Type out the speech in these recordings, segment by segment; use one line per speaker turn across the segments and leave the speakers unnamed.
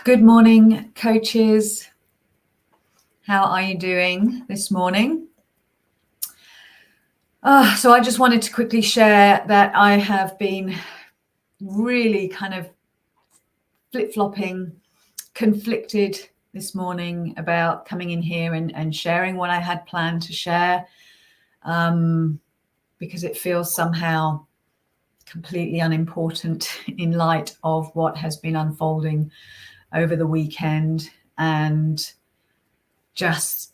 Good morning, coaches. How are you doing this morning? So I just wanted to quickly share that I have been really kind of flip-flopping, conflicted this morning about coming in here and sharing what I had planned to share, because it feels somehow completely unimportant in light of what has been unfolding over the weekend. And just,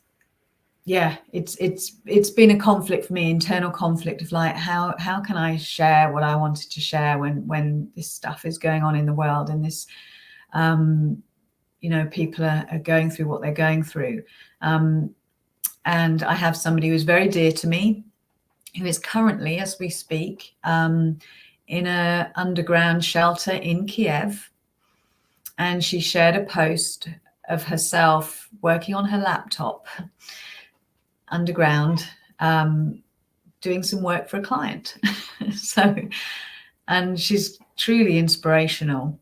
yeah, it's been a conflict for me, internal conflict of like, how can I share what I wanted to share when this stuff is going on in the world, and this people are going through what they're going through. And I have somebody who's very dear to me, who is currently, as we speak, in a underground shelter in Kiev. And she shared a post of herself working on her laptop underground, doing some work for a client. And she's truly inspirational.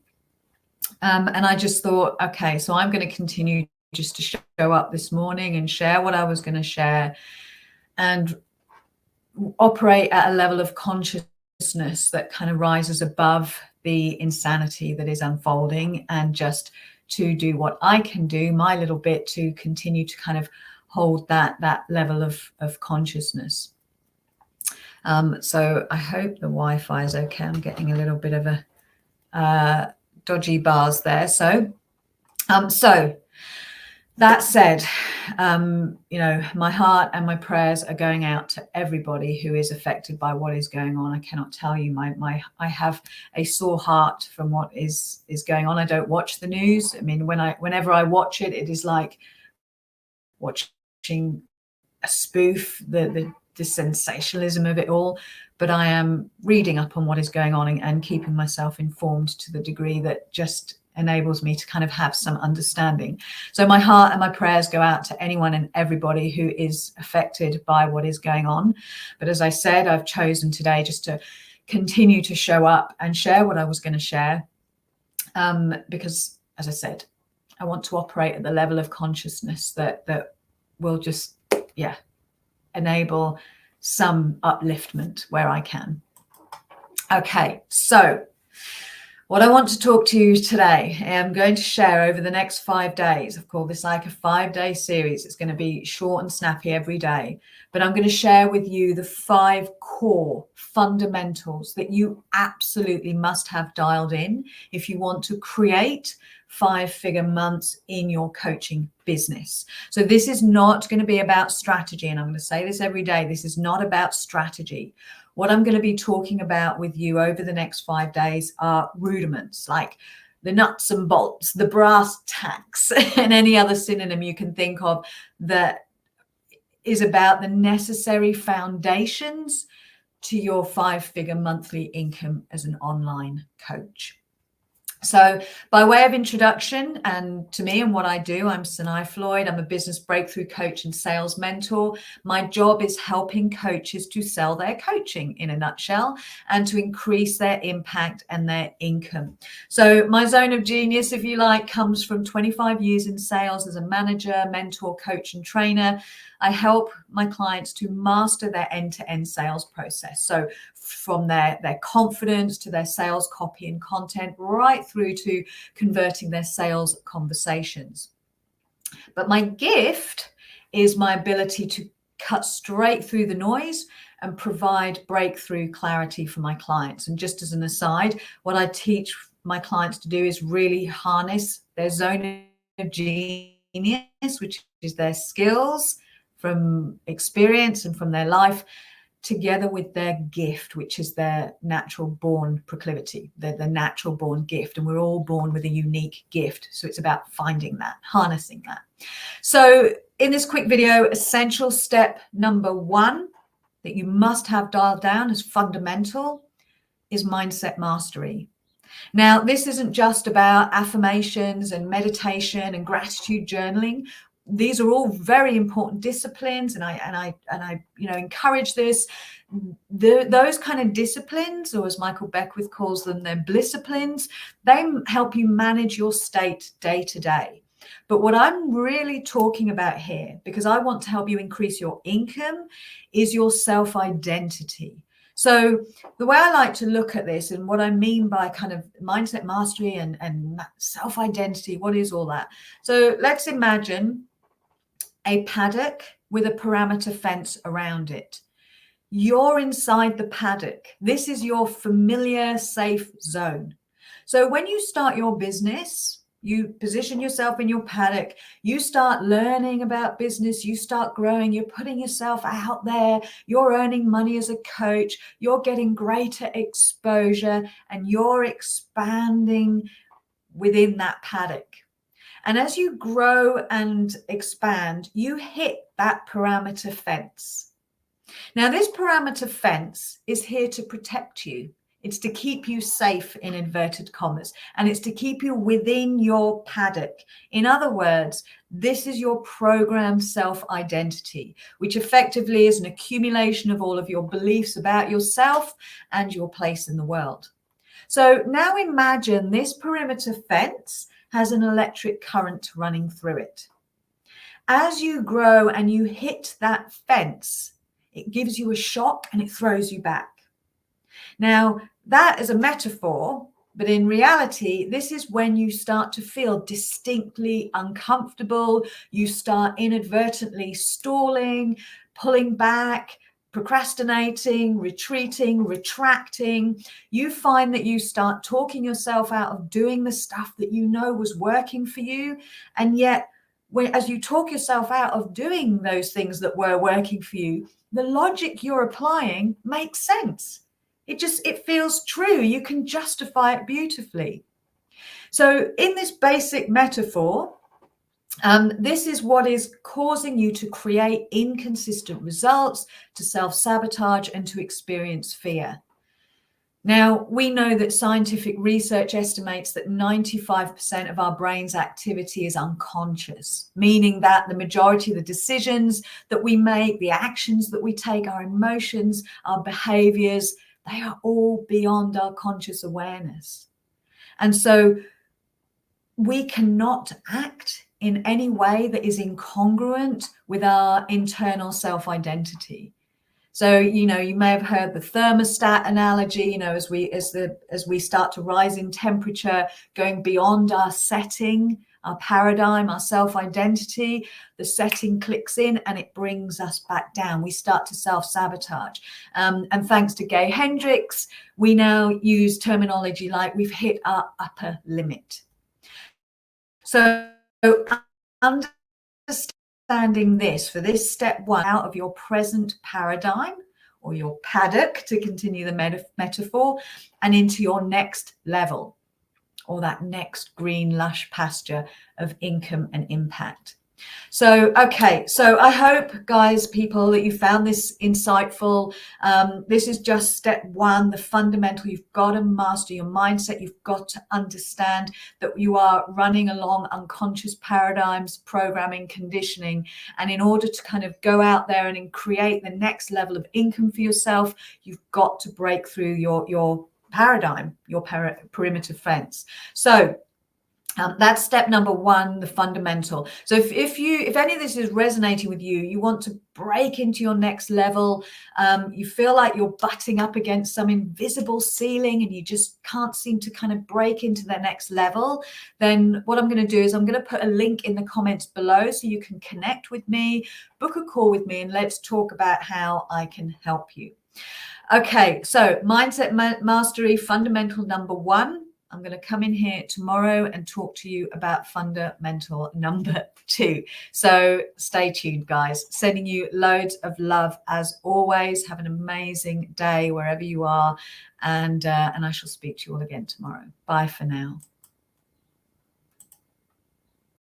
And I just thought, okay, so I'm going to continue just to show up this morning and share what I was going to share, and operate at a level of consciousness that kind of rises above the insanity that is unfolding, and just to do what I can do, my little bit, to continue to kind of hold that level of consciousness. So I hope the Wi-Fi is okay. I'm getting a little bit of a dodgy bars there. So that said, my heart and my prayers are going out to everybody who is affected by what is going on. I cannot tell you, I have a sore heart from what is going on. I don't watch the news. I mean, whenever I watch it, it is like watching a spoof, the sensationalism of it all. But I am reading up on what is going on and keeping myself informed to the degree that just enables me to kind of have some understanding. So my heart and my prayers go out to anyone and everybody who is affected by what is going on. But as I said, I've chosen today just to continue to show up and share what I was going to share, because, as I said, I want to operate at the level of consciousness that will just, enable some upliftment where I can. Okay, so what I want to talk to you today, I'm going to share over the next 5 days. I've called this like a 5-day series. It's going to be short and snappy every day, but I'm going to share with you the 5 core fundamentals that you absolutely must have dialed in if you want to create 5-figure months in your coaching business. So this is not going to be about strategy. And I'm going to say this every day. This is not about strategy. What I'm going to be talking about with you over the next 5 days are rudiments, like the nuts and bolts, the brass tacks, and any other synonym you can think of that is about the necessary foundations to your 5-figure monthly income as an online coach. So by way of introduction and to me and what I do, I'm Sanae Floyd. I'm a business breakthrough coach and sales mentor. My job is helping coaches to sell their coaching in a nutshell and to increase their impact and their income. So my zone of genius, if you like, comes from 25 years in sales as a manager, mentor, coach, and trainer. I help my clients to master their end-to-end sales process. So from their confidence to their sales copy and content, right through to converting their sales conversations. But my gift is my ability to cut straight through the noise and provide breakthrough clarity for my clients. And just as an aside, what I teach my clients to do is really harness their zone of genius, which is their skills from experience and from their life, together with their gift, which is their natural born proclivity, the natural born gift. And we're all born with a unique gift. So it's about finding that, harnessing that. So in this quick video, essential step number 1 that you must have dialed down as fundamental is mindset mastery. Now, this isn't just about affirmations and meditation and gratitude journaling. these are all very important disciplines, and I encourage this. Those kind of disciplines, or as Michael Beckwith calls them, they're blissciplines. They help you manage your state day to day. But what I'm really talking about here, because I want to help you increase your income, is your self-identity. So the way I like to look at this, and what I mean by kind of mindset mastery and self-identity, what is all that? So let's imagine a paddock with a perimeter fence around it. You're inside the paddock. This is your familiar, safe zone. So when you start your business, you position yourself in your paddock, you start learning about business, you start growing, you're putting yourself out there, you're earning money as a coach, you're getting greater exposure, and you're expanding within that paddock. And as you grow and expand, you hit that perimeter fence. Now, this perimeter fence is here to protect you. It's to keep you safe, in inverted commas, and it's to keep you within your paddock. In other words, this is your programmed self-identity, which effectively is an accumulation of all of your beliefs about yourself and your place in the world. So now imagine this perimeter fence has an electric current running through it. As you grow and you hit that fence, it gives you a shock and it throws you back. Now, that is a metaphor, but in reality, this is when you start to feel distinctly uncomfortable. You start inadvertently stalling, pulling back, procrastinating, retreating, retracting. You find that you start talking yourself out of doing the stuff that you know was working for you. And yet, as you talk yourself out of doing those things that were working for you, the logic you're applying makes sense. It feels true. You can justify it beautifully. So in this basic metaphor, this is what is causing you to create inconsistent results, to self-sabotage, and to experience fear. Now, we know that scientific research estimates that 95% of our brain's activity is unconscious, meaning that the majority of the decisions that we make, the actions that we take, our emotions, our behaviors, they are all beyond our conscious awareness. And so we cannot act in any way that is incongruent with our internal self-identity. So, you may have heard the thermostat analogy, as we start to rise in temperature, going beyond our setting, our paradigm, our self-identity, the setting clicks in and it brings us back down. We start to self-sabotage. And thanks to Gay Hendricks, we now use terminology like we've hit our upper limit. So understanding this, for this step one, out of your present paradigm or your paddock, to continue the metaphor, and into your next level, or that next green lush pasture of income and impact. So, okay, so I hope, guys, people, that you found this insightful. This is just step one, the fundamental. You've got to master your mindset. You've got to understand that you are running along unconscious paradigms, programming, conditioning. And in order to kind of go out there and create the next level of income for yourself, you've got to break through your paradigm, your perimeter fence. So that's step number one, the fundamental. So if any of this is resonating with you, you want to break into your next level, you feel like you're butting up against some invisible ceiling and you just can't seem to kind of break into the next level, then what I'm going to do is I'm going to put a link in the comments below so you can connect with me, book a call with me, and let's talk about how I can help you. Okay, so mindset mastery, fundamental number one. I'm going to come in here tomorrow and talk to you about fundamental number two. So stay tuned, guys. Sending you loads of love as always. Have an amazing day wherever you are. And I shall speak to you all again tomorrow. Bye for now.